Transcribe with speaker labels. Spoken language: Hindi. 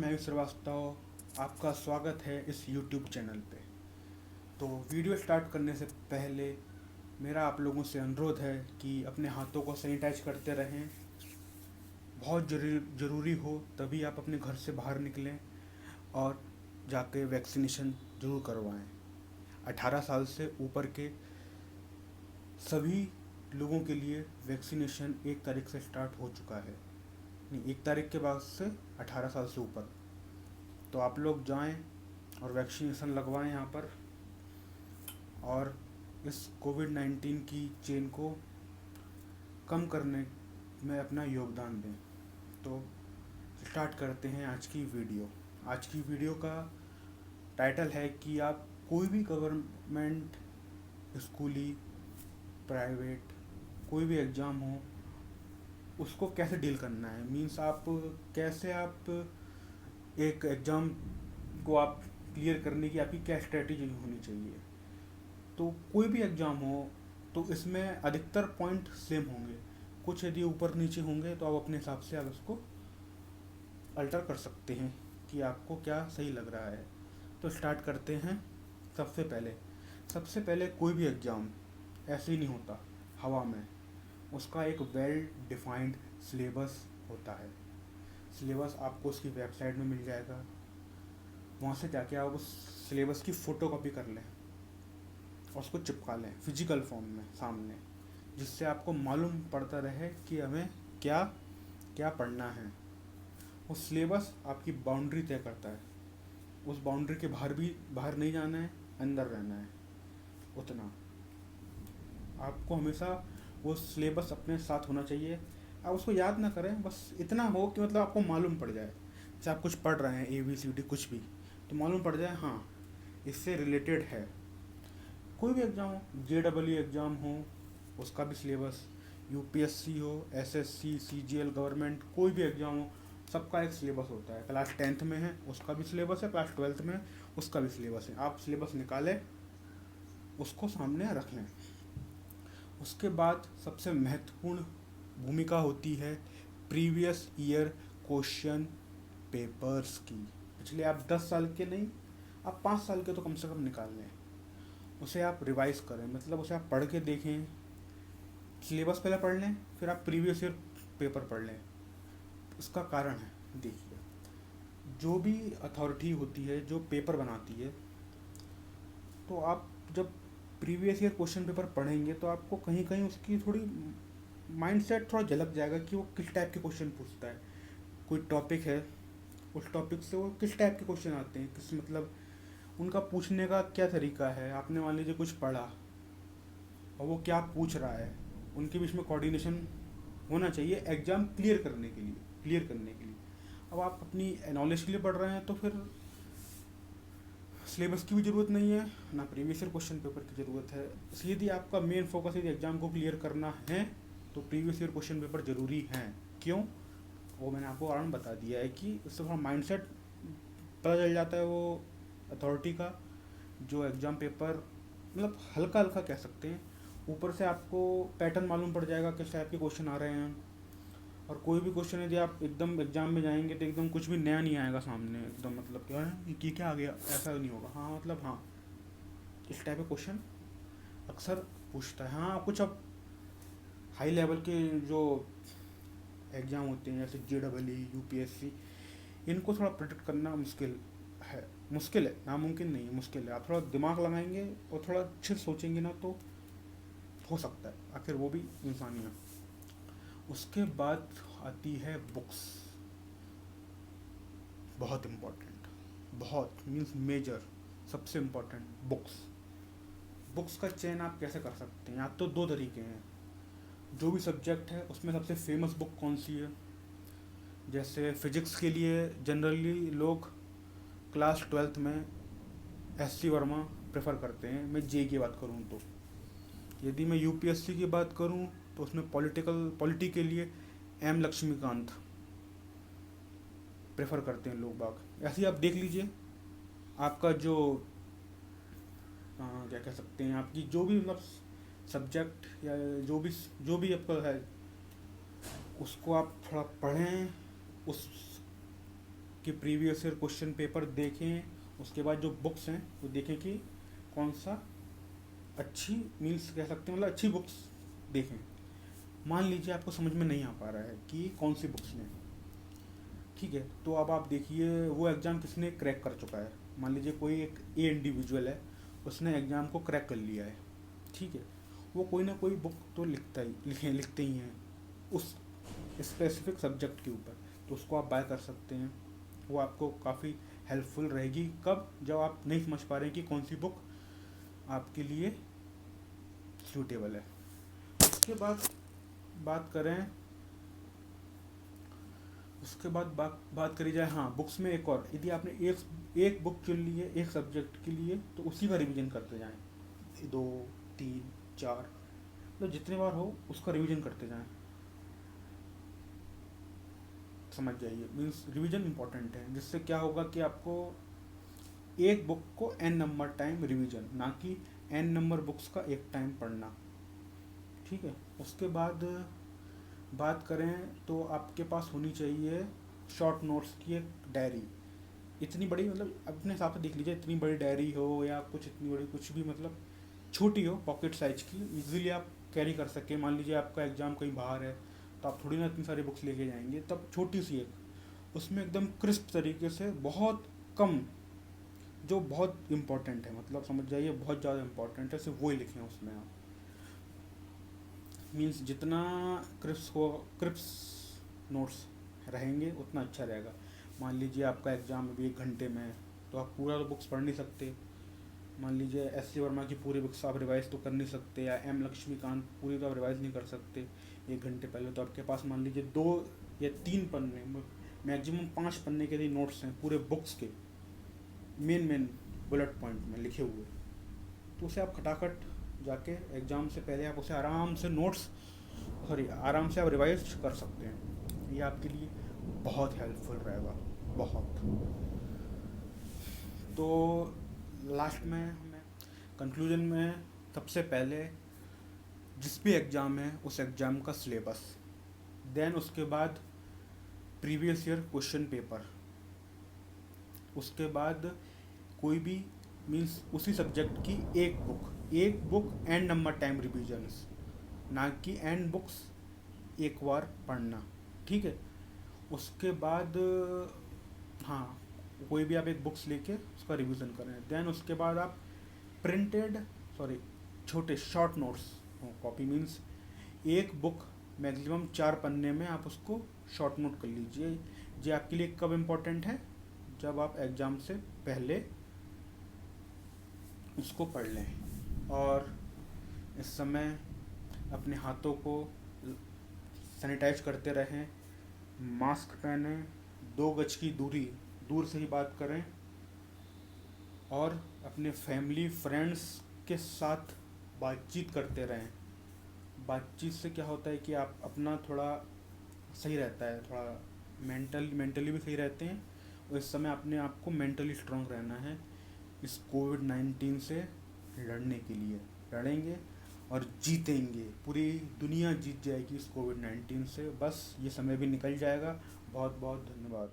Speaker 1: मैं आयुष श्रीवास्तव। आपका स्वागत है इस YouTube चैनल पे। तो वीडियो स्टार्ट करने से पहले मेरा आप लोगों से अनुरोध है कि अपने हाथों को सैनिटाइज करते रहें। बहुत ज़रूरी हो तभी आप अपने घर से बाहर निकलें और जाके वैक्सीनेशन ज़रूर करवाएं। 18 साल से ऊपर के सभी लोगों के लिए वैक्सीनेशन 1 तारीख से स्टार्ट हो चुका है। नहीं, 1 तारीख के बाद से 18 साल से ऊपर। तो आप लोग जाएं और वैक्सीनेशन लगवाएं यहाँ पर, और इस कोविड-19 की चेन को कम करने में अपना योगदान दें। तो स्टार्ट करते हैं आज की वीडियो। आज की वीडियो का टाइटल है कि आप कोई भी गवर्नमेंट, स्कूली, प्राइवेट, कोई भी एग्ज़ाम हो उसको कैसे डील करना है। मीन्स आप कैसे आप एक एग्ज़ाम को आप क्लियर करने की आपकी क्या स्ट्रेटजी होनी चाहिए। तो कोई भी एग्ज़ाम हो तो इसमें अधिकतर पॉइंट सेम होंगे। कुछ यदि ऊपर नीचे होंगे तो आप अपने हिसाब से आप उसको अल्टर कर सकते हैं कि आपको क्या सही लग रहा है। तो स्टार्ट करते हैं। सबसे पहले कोई भी एग्ज़ाम ऐसे ही नहीं होता हवा में। उसका एक वेल डिफाइंड सिलेबस होता है। सिलेबस आपको उसकी वेबसाइट में मिल जाएगा। वहाँ से जाके आप उस सिलेबस की फ़ोटो कॉपी कर लें और उसको चिपका लें फिजिकल फॉर्म में सामने, जिससे आपको मालूम पड़ता रहे कि हमें क्या क्या पढ़ना है। वो सिलेबस आपकी बाउंड्री तय करता है। उस बाउंड्री के बाहर नहीं जाना है, अंदर रहना है। उतना आपको हमेशा वो सिलेबस अपने साथ होना चाहिए। आप उसको याद ना करें, बस इतना हो कि मतलब आपको मालूम पड़ जाए। जैसे आप कुछ पढ़ रहे हैं, ABCD कुछ भी, तो मालूम पड़ जाए हाँ इससे रिलेटेड है। कोई भी एग्ज़ाम हो, JEE एग्ज़ाम हो उसका भी सिलेबस, UPSC हो, SSC, CGL, गवर्नमेंट, कोई भी एग्ज़ाम हो सबका एक सिलेबस होता है। क्लास 10th में है उसका भी सिलेबस है, क्लास 12th में उसका भी सिलेबस है। आप सिलेबस निकालें, उसको सामने रख लें। उसके बाद सबसे महत्वपूर्ण भूमिका होती है प्रीवियस ईयर क्वेश्चन पेपर्स की। पिछले आप 10 साल के नहीं, आप 5 साल के तो कम से कम निकाल लें। उसे आप रिवाइज करें, मतलब उसे आप पढ़ के देखें। सिलेबस पहले पढ़ लें, फिर आप प्रीवियस ईयर पेपर पढ़ लें। इसका कारण है, देखिए, जो भी अथॉरिटी होती है जो पेपर बनाती है, तो आप जब प्रीवियस ईयर क्वेश्चन पेपर पढ़ेंगे तो आपको कहीं कहीं उसकी थोड़ी माइंडसेट थोड़ा झलक जाएगा कि वो किस टाइप के क्वेश्चन पूछता है। कोई टॉपिक है, उस टॉपिक से वो किस टाइप के क्वेश्चन आते हैं, किस मतलब उनका पूछने का क्या तरीका है। आपने मान लीजिए कुछ पढ़ा और वो क्या पूछ रहा है, उनके बीच में कोऑर्डिनेशन होना चाहिए एग्ज़ाम क्लियर करने के लिए। अब आप अपनी नॉलेज के लिए पढ़ रहे हैं तो फिर सिलेबस की भी ज़रूरत नहीं है, ना प्रीवियस ईयर क्वेश्चन पेपर की ज़रूरत है। इसलिए यदि आपका मेन फोकस यदि एग्ज़ाम को क्लियर करना है तो प्रीवियस ईयर क्वेश्चन पेपर ज़रूरी हैं। क्यों, वो मैंने आपको कारण बता दिया है कि उससे थोड़ा माइंडसेट पता चल जाता है वो अथॉरिटी का। जो एग्ज़ाम पेपर मतलब हल्का हल्का कह सकते हैं, ऊपर से आपको पैटर्न मालूम पड़ जाएगा किस टाइप के क्वेश्चन आ रहे हैं। और कोई भी क्वेश्चन यदि आप एकदम एग्जाम में जाएंगे तो एकदम कुछ भी नया नहीं आएगा सामने, एकदम मतलब क्या है कि क्या आ गया, ऐसा नहीं होगा। हाँ मतलब हाँ, इस टाइप के क्वेश्चन अक्सर पूछता है। हाँ कुछ अब हाई लेवल के जो एग्ज़ाम होते हैं जैसे JEE, UPSC, इनको थोड़ा प्रिडिक्ट करना मुश्किल है, नामुमकिन नहीं है, मुश्किल है। आप थोड़ा दिमाग लगाएंगे और थोड़ा अच्छे से सोचेंगे ना तो हो सकता है, आखिर वो भी इंसान ही है। उसके बाद आती है बुक्स। बहुत इम्पोर्टेंट, बहुत मीन्स मेजर, सबसे इम्पोर्टेंट बुक्स। बुक्स का चयन आप कैसे कर सकते हैं? आप तो दो तरीके हैं। जो भी सब्जेक्ट है उसमें सबसे फेमस बुक कौन सी है। जैसे फिजिक्स के लिए जनरली लोग क्लास 12th में SC वर्मा प्रेफर करते हैं। मैं जे की बात करूँ तो, यदि मैं UPSC की बात करूँ तो उसमें पॉलिटी के लिए M लक्ष्मीकांत प्रेफर करते हैं लोग बाग। ऐसे ही आप देख लीजिए, आपका जो क्या कह सकते हैं, आपकी जो भी मतलब सब्जेक्ट या जो भी आपका है, उसको आप थोड़ा पढ़ें, उस कि प्रीवियस ईयर क्वेश्चन पेपर देखें, उसके बाद जो बुक्स हैं वो देखें कि कौन सा अच्छी मीन्स कह सकते हैं, मतलब अच्छी बुक्स देखें। मान लीजिए आपको समझ में नहीं आ पा रहा है कि कौन सी बुक्स लें, ठीक है, तो अब आप देखिए वो एग्ज़ाम किसने क्रैक कर चुका है। मान लीजिए कोई एक ए इंडिविजुअल है, उसने एग्ज़ाम को क्रैक कर लिया है, ठीक है, वो कोई ना कोई बुक तो लिखते ही हैं उस स्पेसिफिक सब्जेक्ट के ऊपर, तो उसको आप बाय कर सकते हैं। वो आपको काफ़ी हेल्पफुल रहेगी, कब, जब आप नहीं समझ पा रहे हैं कि कौन सी बुक आपके लिए सूटेबल है। उसके बाद बात करें, उसके बाद बात करी जाए, हाँ बुक्स में एक और, यदि आपने एक बुक चुन ली है एक सब्जेक्ट के लिए, तो उसी का रिवीजन करते जाएं, 2 3 4, मतलब जितने बार हो उसका रिवीजन करते जाएं। समझ जाइए, मीन्स रिवीजन इंपॉर्टेंट है, जिससे क्या होगा कि आपको एक बुक को n नंबर टाइम रिवीजन, ना कि n नंबर बुक्स का एक टाइम पढ़ना, ठीक है। उसके बाद बात करें तो आपके पास होनी चाहिए शॉर्ट नोट्स की एक डायरी, इतनी बड़ी, मतलब अपने हिसाब से देख लीजिए, इतनी बड़ी डायरी हो या कुछ इतनी बड़ी, कुछ भी, मतलब छोटी हो, पॉकेट साइज की, इजीली आप कैरी कर सकें। मान लीजिए आपका एग्ज़ाम कहीं बाहर है, तो आप थोड़ी ना इतनी सारी बुक्स लेके जाएंगे, तब छोटी सी एक, उसमें एकदम क्रिस्प तरीके से बहुत कम, जो बहुत इंपॉर्टेंट है, मतलब समझ जाइए बहुत ज़्यादा इंपॉर्टेंट है, सिर्फ वही लिखें उसमें आप। मीन्स जितना क्रिप्स नोट्स रहेंगे उतना अच्छा रहेगा। मान लीजिए आपका एग्ज़ाम अभी 1 घंटे में है, तो आप पूरा तो बुक्स पढ़ नहीं सकते। मान लीजिए एस सी वर्मा की पूरी बुक्स आप रिवाइज तो कर नहीं सकते, या एम लक्ष्मीकांत पूरी तो आप रिवाइज नहीं कर सकते 1 घंटे पहले। तो आपके पास मान लीजिए 2 या 3 पन्ने, मैक्सिमम 5 पन्ने के लिए नोट्स हैं पूरे बुक्स के, मेन बुलेट पॉइंट में लिखे हुए, तो उसे आप खटाखट जाके एग्ज़ाम से पहले आप उसे आराम से आप रिवाइज कर सकते हैं। ये आपके लिए बहुत हेल्पफुल रहेगा, बहुत। तो लास्ट में हमें कंक्लूजन में, सबसे पहले जिस भी एग्ज़ाम है उस एग्ज़ाम का सिलेबस, देन उसके बाद प्रीवियस ईयर क्वेश्चन पेपर, उसके बाद कोई भी मीन्स उसी सब्जेक्ट की एक book and number time revisions, ना कि एंड बुक्स एक बार पढ़ना, ठीक है। उसके बाद हाँ, कोई भी आप एक बुक्स लेके उसका रिवीजन करें, देन उसके बाद आप प्रिंटेड सॉरी छोटे शॉर्ट नोट्स कॉपी, मीन्स एक बुक मैक्सिमम 4 पन्ने में आप उसको शॉर्ट नोट कर लीजिए। ये आपके लिए कब इम्पोर्टेंट है, जब आप एग्ज़ाम से पहले उसको पढ़ लें। और इस समय अपने हाथों को सैनिटाइज करते रहें, मास्क पहने, 2 गज की दूर से ही बात करें, और अपने फैमिली फ्रेंड्स के साथ बातचीत करते रहें। बातचीत से क्या होता है कि आप अपना थोड़ा सही रहता है, थोड़ा मेंटली भी सही रहते हैं, और इस समय अपने आप को मेंटली स्ट्रांग रहना है इस कोविड-19 से लड़ने के लिए। लड़ेंगे और जीतेंगे, पूरी दुनिया जीत जाएगी इस कोविड-19 से, बस ये समय भी निकल जाएगा। बहुत बहुत धन्यवाद।